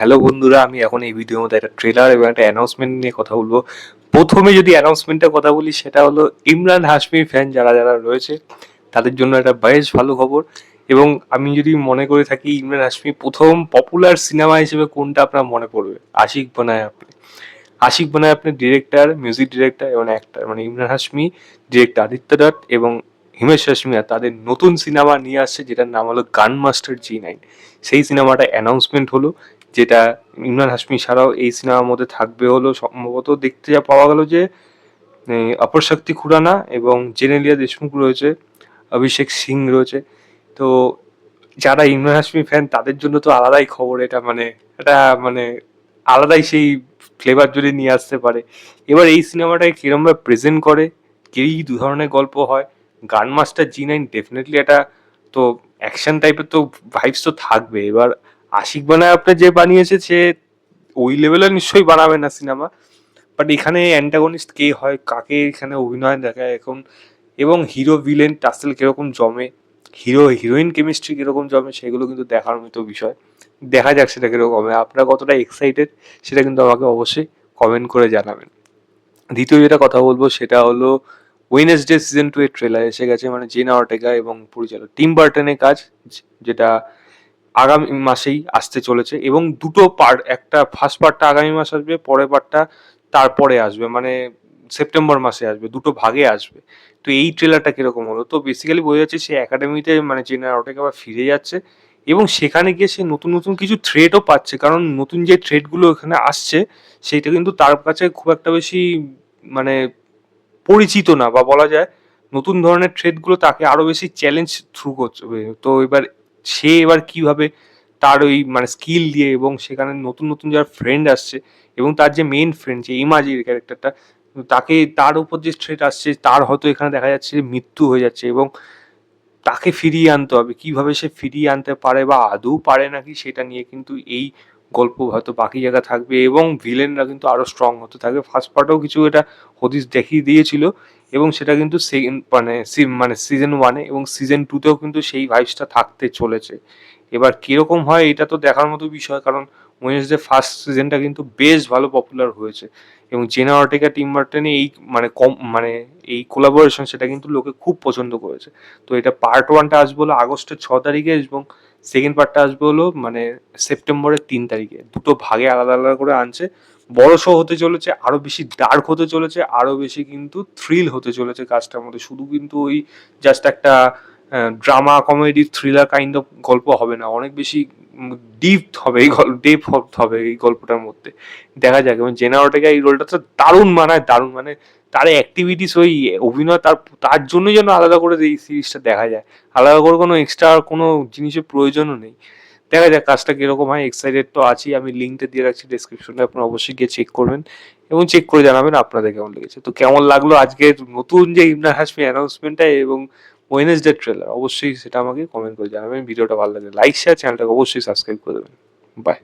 Hello বন্ধুরা, আমি এখন এই ভিডিওর মধ্যে একটা ট্রেলার এবং একটা অ্যানাউন্সমেন্ট নিয়ে কথা বলবো। প্রথমে যদি অ্যানাউন্সমেন্টের কথা বলি, সেটা হলো ইমরান হাশমি ফ্যান যারা যারা রয়েছে তাদের জন্য একটা বেশ ভালো খবর। এবং আমি যদি মনে করে থাকি ইমরান হাশমি প্রথম পপুলার সিনেমা হিসেবে কোনটা আপনার মনে পড়বে? আশিক বানায় আপনি। আশিক বানায় আপনি ডিরেক্টর, মিউজিক ডিরেক্টর এবং অ্যাক্টর, মানে ইমরান হাশমি, ডিরেক্টর আদিত্য দত্ত এবং হিমেশ রেশমিয়া তাদের নতুন সিনেমা নিয়ে আসছে, যেটার নাম হলো গান মাস্টার G9। সেই সিনেমাটা অ্যানাউন্সমেন্ট হলো, যেটা ইমরান হাশমি ছাড়াও এই সিনেমার মধ্যে থাকবে হলো সম্ভবত, দেখতে যা পাওয়া গেল যে অপর শক্তি খুরানা এবং জেনেলিয়া দেশমুখ রয়েছে, অভিষেক সিং রয়েছে। তো যারা ইমরান হাশমি ফ্যান তাদের জন্য তো আলাদাই খবর এটা, মানে এটা মানে আলাদাই সেই ফ্লেভার যদি নিয়ে আসতে পারে। এবার এই সিনেমাটাকে কিরম ভাবে প্রেজেন্ট করে, এই দু ধরনের গল্প হয়। গান মাস্টার G9 ডেফিনেটলি এটা তো অ্যাকশন টাইপের তো ভাইবস তো থাকবে। এবার আশিক বানায় আপনার যে বানিয়েছে সে ওই লেভেলের নিশ্চয়ই বানাবে না সিনেমা, বাট এখানে অ্যান্টাগনিস্ট কে হয়, কাকে এখানে অভিনয় দেখায় এখন, এবং হিরো ভিলেন টাসেল কিরকম জমে, হিরো হিরোইন কেমিস্ট্রি কিরকম জমে, সেগুলো কিন্তু দেখার মতো বিষয়। দেখা যাক সেটা কিরকম হবে, আপনারা কতটা এক্সাইটেড সেটা কিন্তু আমাকে অবশ্যই কমেন্ট করে জানাবেন। দ্বিতীয় যেটা কথা বলবো সেটা হলো ওয়েনেসডে সিজন 2 এর ট্রেলার এসে গেছে, মানে জেনা অর্টেগা এবং পরিচালক টিম বার্টনের কাজ, যেটা আগামী মাসেই আসতে চলেছে। এবং দুটো পার্ট, একটা ফার্স্ট পার্টটা আগামী মাস আসবে, পরের পার্টটা তারপরে আসবে, মানে সেপ্টেম্বর মাসে আসবে, দুটো ভাগে আসবে। তো এই ট্রেলারটা কিরকম হলো? তো বেসিক্যালি বোঝা যাচ্ছে সে একাডেমিতে, মানে জেনা অর্টেগা আবার ফিরে যাচ্ছে এবং সেখানে গিয়ে সে নতুন নতুন কিছু থ্রেটও পাচ্ছে, কারণ নতুন যে থ্রেটগুলো এখানে আসছে সেইটা কিন্তু তার কাছে খুব একটা বেশি, মানে পরিচিত না, বা বলা যায় নতুন ধরনের থ্রেডগুলো তাকে আরো বেশি চ্যালেঞ্জ থ্রু করছে। তো এবার সে এবার কিভাবে তার ওই মানে স্কিল দিয়ে, এবং সেখানে নতুন নতুন যারা ফ্রেন্ড আসছে এবং তার যে মেইন ফ্রেন্ড যে ইমাজির ক্যারেক্টারটা, তাকে তার উপর যে থ্রেট আসছে, তার হয়তো এখানে দেখা যাচ্ছে যে মৃত্যু হয়ে যাচ্ছে এবং তাকে ফিরিয়ে আনতে হবে। কিভাবে সে ফিরিয়ে আনতে পারে বা আদৌ পারে নাকি, সেটা নিয়ে কিন্তু এই গল্প হয়তো বাকি জায়গা থাকবে এবং ভিলেনরা কিন্তু আরো স্ট্রং হতে থাকবে। ফার্স্ট পার্টেও কিছু এটা হদিস দেখিয়ে দিয়েছিল এবং সেটা কিন্তু সেকেন্ড মানে সিজন 1-এ এবং সিজন 2-তেও কিন্তু সেই ভাইবসটা থাকতে চলেছে। এবার কিরকম হয় এটা তো দেখার মতো বিষয়, কারণ ওয়েডনেসডে ফার্স্ট সিজনটা কিন্তু বেশ ভালো পপুলার হয়েছে এবং জেনা অর্টেগা টিম বার্টনে এই মানে কম মানে এই কোলাবোরেশন সেটা কিন্তু লোকে খুব পছন্দ করেছে। তো এটা পার্ট 1টা আসবে হলো আগস্টের 6 তারিখে এবং সেকেন্ড পার্টটা আসবে হলো মানে সেপ্টেম্বরের 3 তারিখে। দুটো ভাগে আলাদা আলাদা করে আনছে। বড় শো হতে চলেছে, আরো বেশি ডার্ক হতে চলেছে, আরো বেশি কিন্তু থ্রিল হতে চলেছে কাজটার মধ্যে। শুধু কিন্তু ওই জাস্ট একটা drama comedy thriller kind of গল্প হবে না, অনেক বেশি ডিপ হবে এই গল্প, ডিপ হবে এই গল্পটার মধ্যে। দেখা যাক। এবং জেনা অর্টেগা এই রোলটা তো দারুণ মানায়, দারুণ, মানে তার অ্যাক্টিভিটিস, ওই অভিনয়, তার তার জন্যই যেন আলাদা করে এই সিরিজটা দেখা যায়। আলাদা করে কোনো এক্সট্রা কোনো জিনিসের প্রয়োজনও নেই। দেখা যাক কাজটা কিরকম হয়, এক্সাইটেড তো আছি আমি। লিঙ্কটা দিয়ে রাখছি ডেসক্রিপশনে, আপনারা অবশ্যই গিয়ে চেক করবেন এবং চেক করে জানাবেন আপনাদের কেমন লেগেছে। তো কেমন লাগলো আজকের নতুন যে ইমরান হাশমি অ্যানাউন্সমেন্টটা এবং ওয়েনেসডে ট্রেলার, অবশ্যই সেটা আমাকে কমেন্ট করে জানাবেন। ভিডিওটা ভালো লাগলে লাইক শেয়ার, চ্যানেলটাকে অবশ্যই সাবস্ক্রাইব করে দেবেন। বাই।